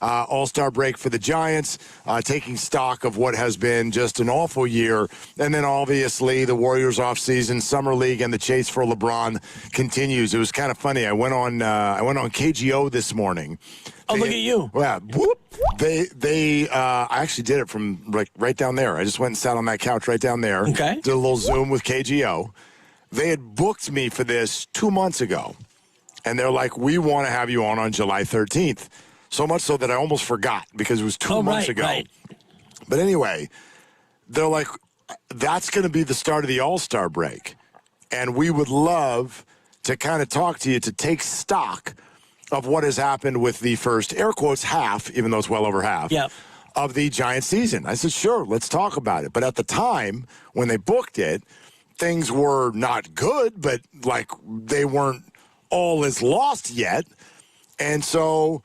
All-Star break for the Giants, taking stock of what has been just an awful year. And then obviously the Warriors offseason, Summer League, and the chase for LeBron continues. It was kind of funny. I went on KGO this morning. Oh, look at you. Yeah. Whoop. I actually did it from right down there. I just went and sat on that couch right down there. Okay. Did a little Zoom with KGO. They had booked me for this 2 months ago. And they're like, we want to have you on July 13th. So much so that I almost forgot because it was 2 months ago. Right. But anyway, they're like, that's going to be the start of the All-Star break. And we would love to kind of talk to you to take stock of what has happened with the first, air quotes, half, even though it's well over half, of the Giants season. I said, sure, let's talk about it. But at the time, when they booked it, things were not good, but like they weren't all is lost yet. And so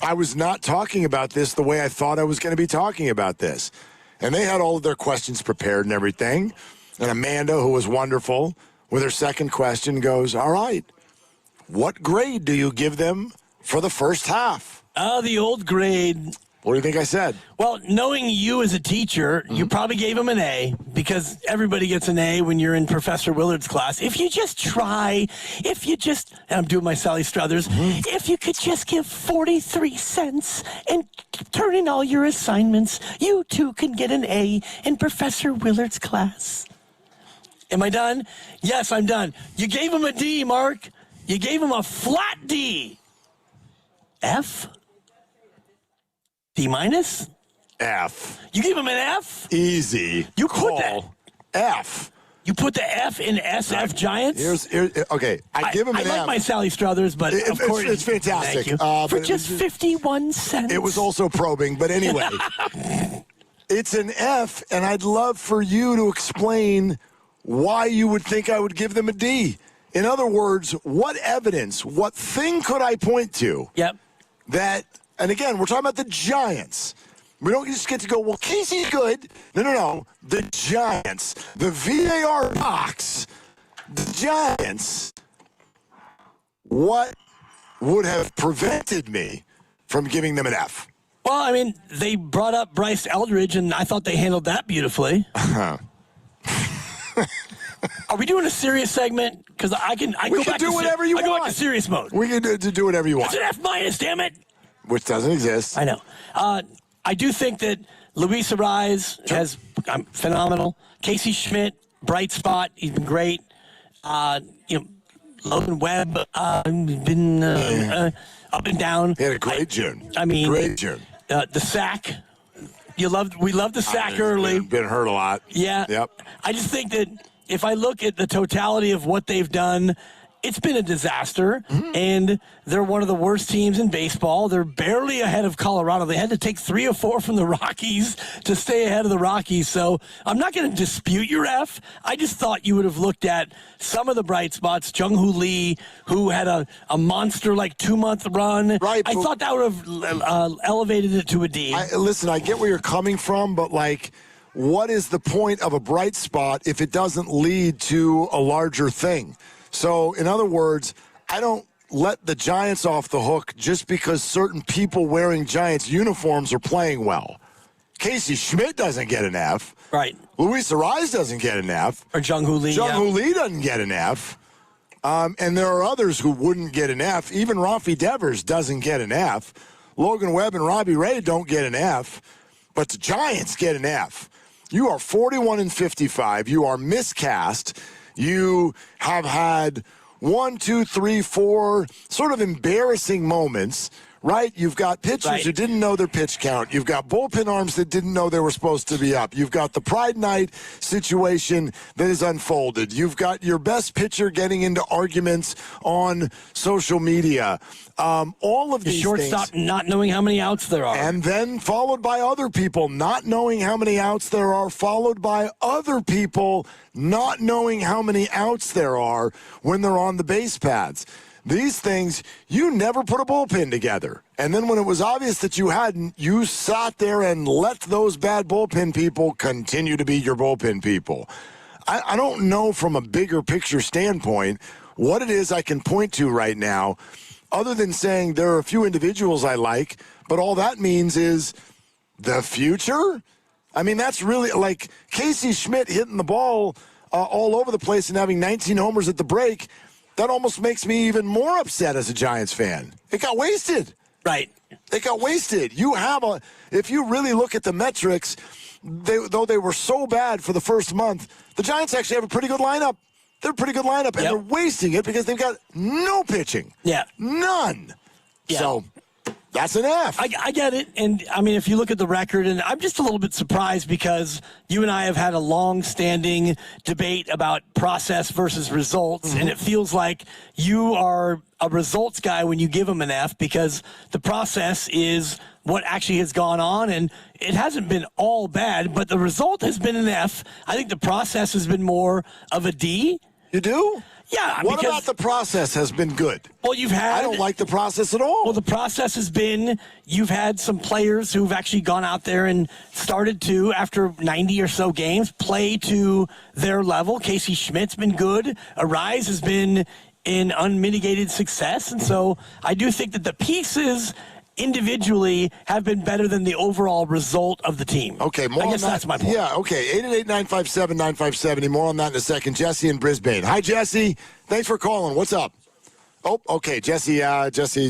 I was not talking about this the way I thought I was going to be talking about this. And they had all of their questions prepared and everything. And Amanda, who was wonderful, with her second question goes, all right, what grade do you give them for the first half? Oh, the old grade. What do you think I said? Well, knowing you as a teacher, you probably gave him an A because everybody gets an A when you're in Professor Willard's class. If you just try, and I'm doing my Sally Struthers, if you could just give 43 cents and turn in all your assignments, you too can get an A in Professor Willard's class. Am I done? Yes, I'm done. You gave him a D, Mark. You gave him a flat D. F? D minus? F. You gave him an F? Easy. You put that F. You put the F in SF Giants? Okay, I give him an F. I like my Sally Struthers, but of course. It's fantastic. Thank you. For just 51 cents. It was also probing, but anyway. It's an F, and I'd love for you to explain why you would think I would give them a D. In other words, what evidence, what thing could I point to that, and again, we're talking about the Giants. We don't just get to go, well, Casey's good. No. The Giants, the VAR box, the Giants, what would have prevented me from giving them an F? Well, I mean, they brought up Bryce Eldridge, and I thought they handled that beautifully. Are we doing a serious segment? Because I can go back to whatever you want. I go back to serious mode. We can do whatever you want. It's an F minus, damn it. Which doesn't exist. I know. I do think that Luis Arise has phenomenal. Casey Schmitt, bright spot. He's been great. Logan Webb been up and down. He had a great June. Great June. The sack. We love the sack early. Been hurt a lot. Yeah. Yep. I just think that if I look at the totality of what they've done, it's been a disaster, and they're one of the worst teams in baseball. They're barely ahead of Colorado. They had to take 3 or 4 from the Rockies to stay ahead of the Rockies. So I'm not going to dispute your F. I just thought you would have looked at some of the bright spots. Jung Hoo Lee, who had a monster 2-month run. Right. I thought that would have elevated it to a D. Listen, I get where you're coming from, but what is the point of a bright spot if it doesn't lead to a larger thing? So, in other words, I don't let the Giants off the hook just because certain people wearing Giants uniforms are playing well. Casey Schmitt doesn't get an F. Right. Luis Arise doesn't get an F. Or Jung Hoo Lee. Jung Hoo Lee doesn't get an F. And there are others who wouldn't get an F. Even Raffy Devers doesn't get an F. Logan Webb and Robbie Ray don't get an F. But the Giants get an F. You are 41-55. You are miscast. You have had 1, 2, 3, 4 sort of embarrassing moments, right? You've got pitchers who didn't know their pitch count. You've got bullpen arms that didn't know they were supposed to be up. You've got the Pride Night situation that is unfolded. You've got your best pitcher getting into arguments on social media. All of these shortstop things, not knowing how many outs there are. and then followed by other people not knowing how many outs there are, followed by other people not knowing how many outs there are when they're on the base paths. These things, you never put a bullpen together. And then when it was obvious that you hadn't, you sat there and let those bad bullpen people continue to be your bullpen people. I don't know from a bigger picture standpoint what it is I can point to right now, other than saying there are a few individuals I like, but all that means is the future. I mean, that's really like Casey Schmitt hitting the ball all over the place and having 19 homers at the break. That almost makes me even more upset as a Giants fan. It got wasted. Right. It got wasted. If you really look at the metrics, though they were so bad for the first month, the Giants actually have a pretty good lineup. They're a pretty good lineup, and they're wasting it because they've got no pitching. Yeah. None. Yeah. So that's an F. I get it. And, I mean, if you look at the record, and I'm just a little bit surprised because you and I have had a long-standing debate about process versus results, and it feels like you are a results guy when you give them an F because the process is what actually has gone on, and it hasn't been all bad, but the result has been an F. I think the process has been more of a D. You do? Yeah. What about the process has been good? Well, I don't like the process at all. Well, the process has been you've had some players who've actually gone out there and started to, after 90 or so games, play to their level. Casey Schmitt's been good. Arise has been in unmitigated success. And so I do think that the pieces individually have been better than the overall result of the team. Okay, more I on guess that. that's my point. Yeah, okay. 888-957-9570. More on that in a second. Jesse in Brisbane. Hi, Jesse. Thanks for calling. What's up? Oh, okay. Jesse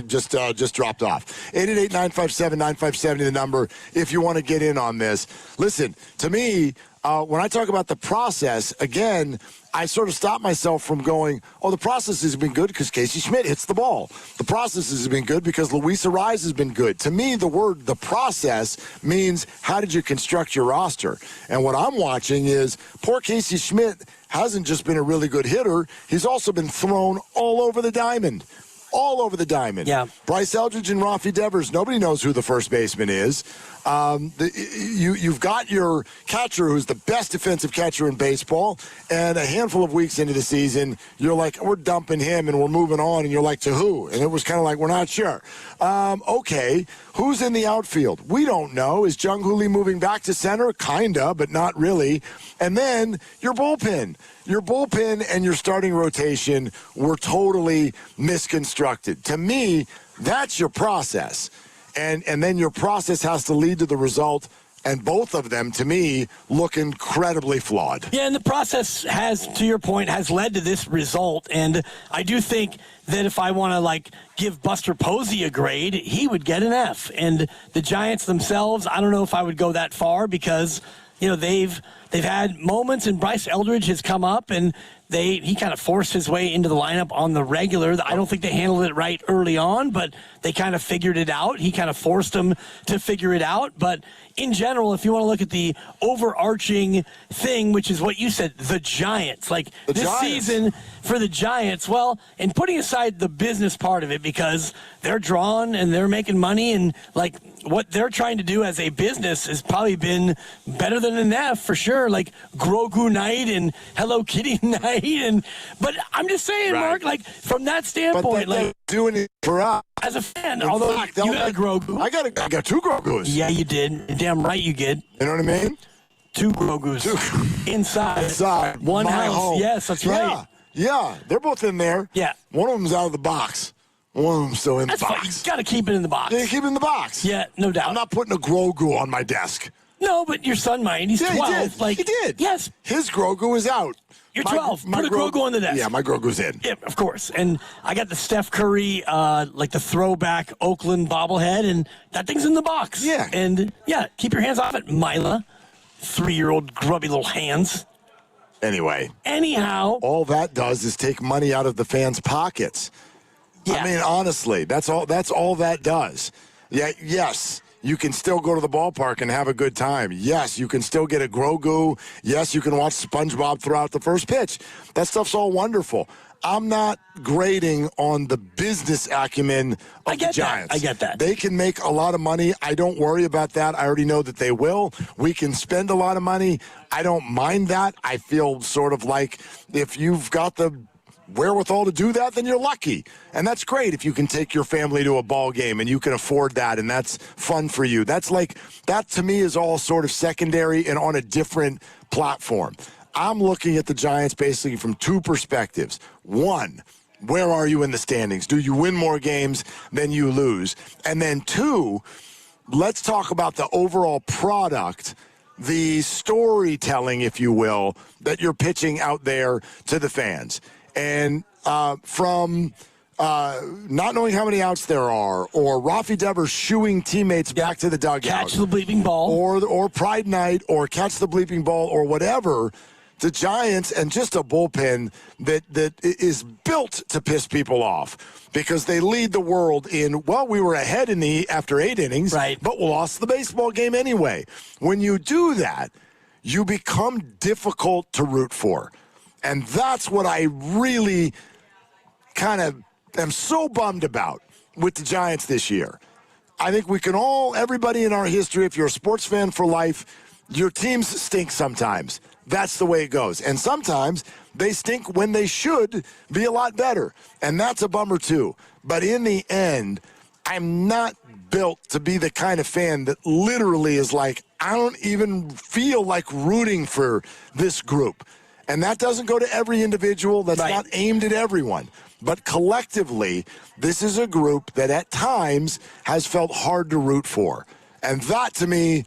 just dropped off. 888-957-9570, the number, if you want to get in on this. Listen, to me, when I talk about the process, again, I sort of stop myself from going, oh, the process has been good because Casey Schmitt hits the ball. The process has been good because Luis Arise has been good. To me, the process means how did you construct your roster? And what I'm watching is poor Casey Schmitt hasn't just been a really good hitter. He's also been thrown all over the diamond. All over the diamond. Yeah. Bryce Eldridge and Raffy Devers, nobody knows who the first baseman is. You've got your catcher, who's the best defensive catcher in baseball, and a handful of weeks into the season, you're like, we're dumping him and we're moving on, and you're like, to who? And it was kind of like, we're not sure. Okay, who's in the outfield? We don't know. Is Jung Hoo Lee moving back to center? Kinda, but not really. And then your bullpen. Your bullpen and your starting rotation were totally misconstructed. To me, that's your process. And then your process has to lead to the result, and both of them, to me, look incredibly flawed. Yeah, and the process has, to your point, has led to this result. And I do think that if I want to, give Buster Posey a grade, he would get an F. And the Giants themselves, I don't know if I would go that far because, they've had moments, and Bryce Eldridge has come up, and he kind of forced his way into the lineup on the regular. I don't think they handled it right early on, but they kind of figured it out. He kind of forced them to figure it out. But in general, if you want to look at the overarching thing, which is what you said, the Giants, season for the Giants, well, and putting aside the business part of it because they're drawn and they're making money and what they're trying to do as a business has probably been better than an F for sure, like Grogu night and Hello Kitty night. But I'm just saying, right. Mark, from that standpoint, but they're doing it for us. As a fan, although fact, you got a Grogu. I got two Grogus. Yeah, you did. Damn right you did. You know what I mean? Two Grogus. Inside. One house. Home. Yes, that's right. Yeah, they're both in there. Yeah. One of them's out of the box. One of them's still in the box. Fine. You got to keep it in the box. Yeah, keep it in the box. Yeah, no doubt. I'm not putting a Grogu on my desk. No, but your son might. He's 12. He did. Yes. His Grogu is out. You're 12. Put a Grogu on the desk. Yeah, my Grogu's in. Yeah, of course. And I got the Steph Curry, the throwback Oakland bobblehead, and that thing's in the box. Yeah. And, keep your hands off it, Mila. 3-year-old grubby little hands. Anyway. Anyhow. All that does is take money out of the fans' pockets. Yeah. I mean, honestly, that's all that does. Yeah, yes, you can still go to the ballpark and have a good time. Yes, you can still get a Grogu. Yes, you can watch SpongeBob throw out the first pitch. That stuff's all wonderful. I'm not grading on the business acumen of the Giants. I get that. They can make a lot of money. I don't worry about that. I already know that they will. We can spend a lot of money. I don't mind that. I feel sort of like if you've got the wherewithal to do that, then you're lucky. And that's great if you can take your family to a ball game and you can afford that and that's fun for you. That to me is all sort of secondary and on a different platform. I'm looking at the Giants basically from two perspectives. One, where are you in the standings? Do you win more games than you lose? And then 2, let's talk about the overall product, the storytelling, if you will, that you're pitching out there to the fans. And from not knowing how many outs there are, or Raffy Devers shooing teammates back to the dugout. Catch the bleeping ball. Or Pride Night, or catch the bleeping ball, or whatever. The Giants, and just a bullpen that is built to piss people off because they lead the world in, well, we were ahead after 8 innings, right, but we lost the baseball game anyway. When you do that, you become difficult to root for. And that's what I really kind of am so bummed about with the Giants this year. I think we can everybody in our history, if you're a sports fan for life, your teams stink sometimes. That's the way it goes. And sometimes they stink when they should be a lot better. And that's a bummer too. But in the end, I'm not built to be the kind of fan that literally is like, I don't even feel like rooting for this group. And that doesn't go to every individual. That's right. Not aimed at everyone. But collectively, this is a group that at times has felt hard to root for. And that, to me,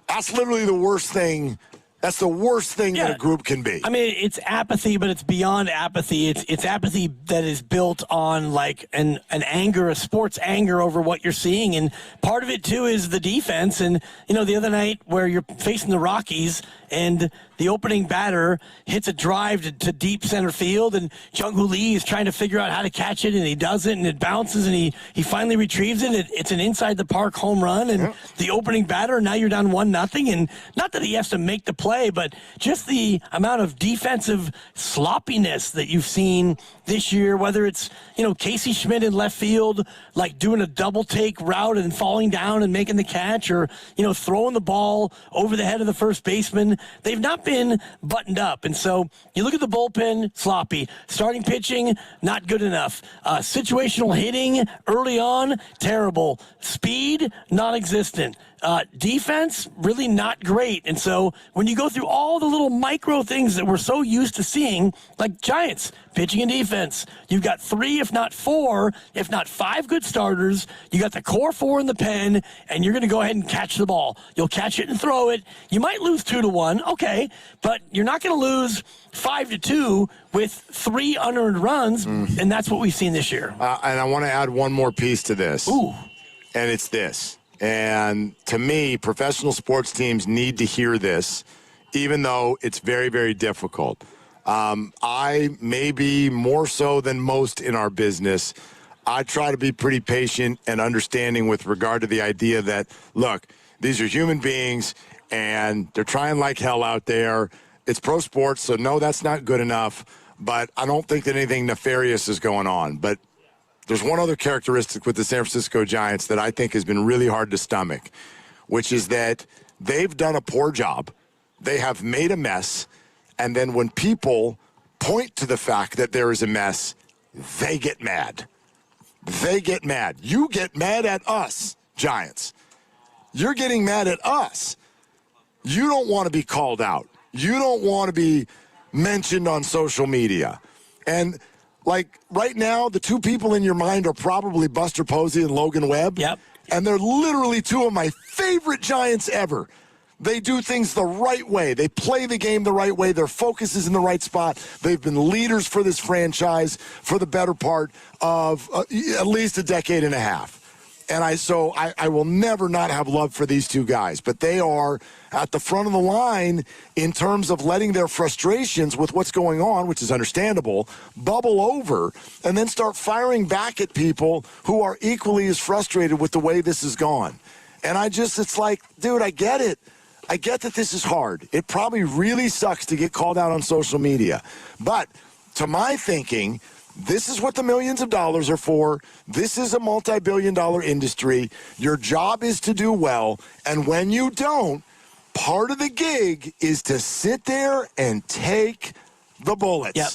that's literally the worst thing. That's the worst thing that a group can be. I mean, it's apathy, but it's beyond apathy. It's apathy that is built on like an anger, a sports anger over what you're seeing. And part of it, too, is the defense. And, the other night where you're facing the Rockies and the opening batter hits a drive to deep center field, and Jung Hoo Lee is trying to figure out how to catch it, and he does it, and it bounces, and he finally retrieves it. It's an inside-the-park home run, and the opening batter, now you're down 1-0, and not that he has to make the play, but just the amount of defensive sloppiness that you've seen this year, whether it's, Casey Schmitt in left field, like doing a double-take route and falling down and making the catch, or, throwing the ball over the head of the first baseman. They've not been buttoned up. And so you look at the bullpen, sloppy. Starting pitching, not good enough. Situational hitting early on, terrible. Speed, non-existent. Defense, really not great. And so when you go through all the little micro things that we're so used to seeing, like Giants, pitching and defense, you've got 3, if not 4, if not 5 good starters. You got the core 4 in the pen, and you're going to go ahead and catch the ball. You'll catch it and throw it. You might lose 2-1, okay, but you're not going to lose 5-2 with 3 unearned runs, and that's what we've seen this year. And I want to add one more piece to this. Ooh. And it's this. And to me, professional sports teams need to hear this, even though it's very, very difficult. I, maybe more so than most in our business, I try to be pretty patient and understanding with regard to the idea that, look, these are human beings, and they're trying like hell out there. It's pro sports, so no, that's not good enough. But I don't think that anything nefarious is going on. But there's one other characteristic with the San Francisco Giants that I think has been really hard to stomach, which is that they've done a poor job. They have made a mess. And then when people point to the fact that there is a mess, they get mad. They get mad. You get mad at us, Giants. You're getting mad at us. You don't want to be called out. You don't want to be mentioned on social media. And like right now, the 2 people in your mind are probably Buster Posey and Logan Webb. Yep. And they're literally 2 of my favorite Giants ever. They do things the right way. They play the game the right way. Their focus is in the right spot. They've been leaders for this franchise for the better part of at least a decade and a half. And I will never not have love for these 2 guys. But they are at the front of the line in terms of letting their frustrations with what's going on, which is understandable, bubble over and then start firing back at people who are equally as frustrated with the way this has gone. And it's like, dude, I get it. I get that this is hard. It probably really sucks to get called out on social media. But to my thinking, this is what the millions of dollars are for. This is a multi-billion-dollar industry. Your job is to do well. And when you don't, part of the gig is to sit there and take the bullets. Yep.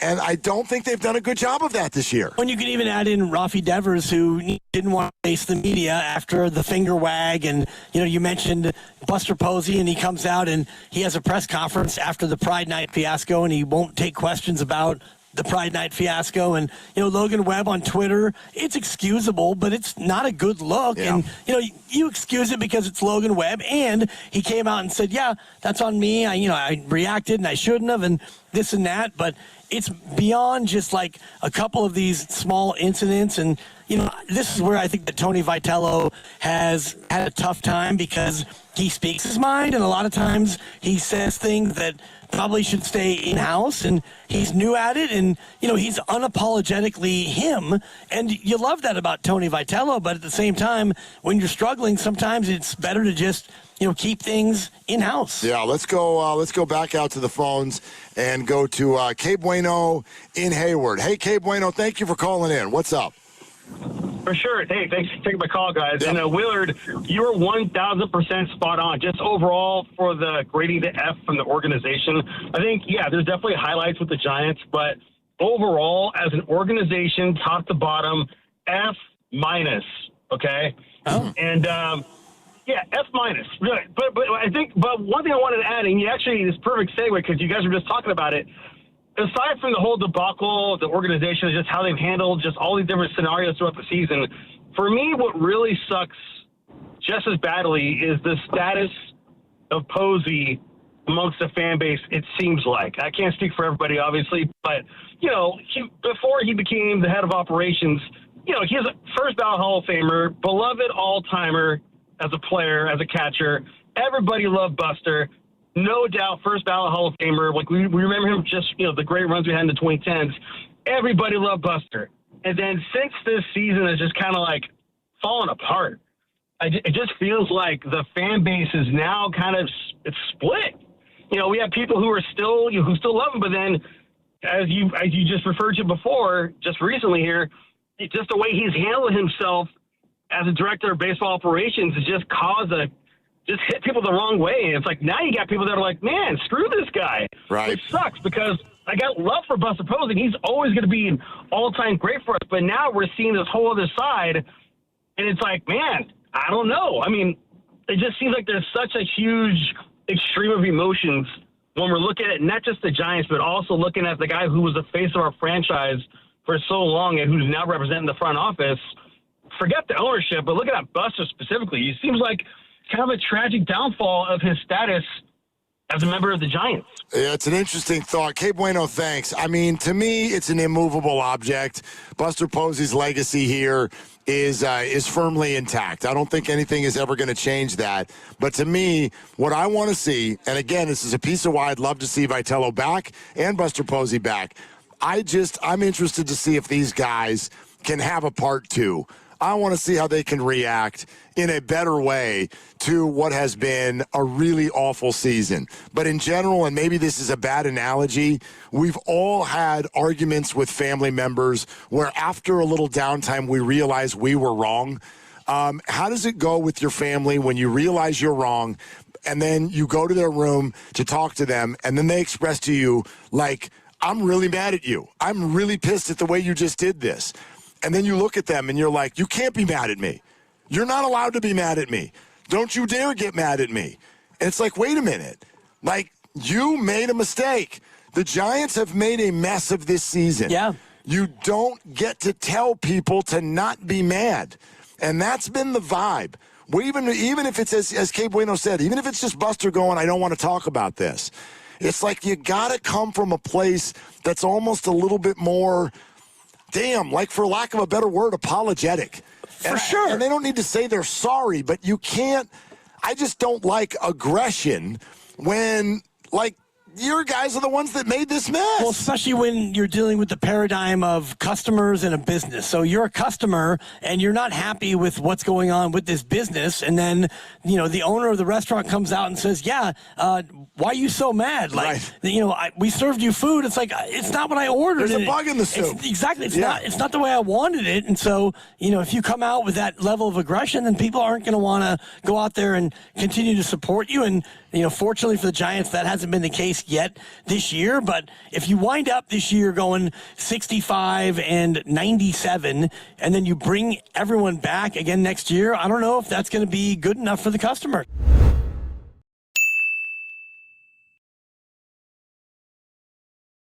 And I don't think they've done a good job of that this year. When you can even add in Raffy Devers, who didn't want to face the media after the finger wag. And, you mentioned Buster Posey, and he comes out and he has a press conference after the Pride Night fiasco, and he won't take questions about the Pride Night fiasco. And, Logan Webb on Twitter, it's excusable, but it's not a good look. Yeah. And, you excuse it because it's Logan Webb. And he came out and said, yeah, that's on me. I reacted and I shouldn't have and this and that. But it's beyond just like a couple of these small incidents. And, this is where I think that Tony Vitello has had a tough time because he speaks his mind, and a lot of times he says things that probably should stay in-house, and he's new at it, and, he's unapologetically him, and you love that about Tony Vitello, but at the same time, when you're struggling, sometimes it's better to just, keep things in-house. Yeah, let's go back out to the phones and go to Cape Bueno in Hayward. Hey, Cape Bueno, thank you for calling in. What's up? For sure. Hey, thanks for taking my call, guys. Yep. And Willard, you were 1,000% spot on. Just overall for the grading to F from the organization, I think, there's definitely highlights with the Giants, but overall, as an organization, top to bottom, F minus. Okay. Oh. And F minus. Really. But one thing I wanted to add, and it's perfect segue because you guys were just talking about it. Aside from the whole debacle, the organization, just how they've handled just all these different scenarios throughout the season, for me, what really sucks just as badly is the status of Posey amongst the fan base, it seems like. I can't speak for everybody, obviously, but, before he became the head of operations, he's a first ballot Hall of Famer, beloved all-timer as a player, as a catcher. Everybody loved Buster. No doubt, first ballot Hall of Famer. Like we remember him just, the great runs we had in the 2010s. Everybody loved Buster. And then since this season has just kind of like fallen apart, it just feels like the fan base is now it's split. We have people who still love him, but then as you just referred to before, just recently here, just the way he's handled himself as a director of baseball operations has just just hit people the wrong way. And it's like, now you got people that are like, man, screw this guy. Right. Which sucks because I got love for Buster Posey. He's always going to be an all-time great for us. But now we're seeing this whole other side. And it's like, man, I don't know. I mean, it just seems like there's such a huge extreme of emotions when we're looking at not just the Giants, but also looking at the guy who was the face of our franchise for so long and who's now representing the front office. Forget the ownership, but look at Buster specifically. He seems like kind of a tragic downfall of his status as a member of the Giants. Yeah, it's an interesting thought. Cape Bueno, thanks. I mean, to me, it's an immovable object. Buster Posey's legacy here is firmly intact. I don't think anything is ever going to change that. But to me, what I want to see, and again, this is a piece of why I'd love to see Vitello back and Buster Posey back. I'm interested to see if these guys can have a part two. I want to see how they can react in a better way to what has been a really awful season. But in general, and maybe this is a bad analogy, we've all had arguments with family members where after a little downtime, we realize we were wrong. How does it go with your family when you realize you're wrong and then you go to their room to talk to them and then they express to you, like, I'm really mad at you. I'm really pissed at the way you just did this. And then you look at them and you're like, you can't be mad at me. You're not allowed to be mad at me. Don't you dare get mad at me. And it's like, wait a minute. Like, you made a mistake. The Giants have made a mess of this season. Yeah. You don't get to tell people to not be mad. And that's been the vibe. Even if it's, as Cape Bueno said, even if it's just Buster going, I don't want to talk about this. It's like you got to come from a place that's almost a little bit more, like for lack of a better word, apologetic. For sure. And they don't need to say they're sorry, but you can't. I just don't like aggression when, like, your guys are the ones that made this mess. Well, especially when you're dealing with the paradigm of customers in a business. So you're a customer and you're not happy with what's going on with this business. And then, the owner of the restaurant comes out and says, why are you so mad? Like, right. We served you food. It's like, it's not what I ordered. There's a bug in the soup. Exactly. It's not the way I wanted it. And so, if you come out with that level of aggression, then people aren't going to want to go out there and continue to support you. And, fortunately for the Giants, that hasn't been the case yet this year. But if you wind up this year going 65 and 97, and then you bring everyone back again next year, I don't know if that's going to be good enough for the customer.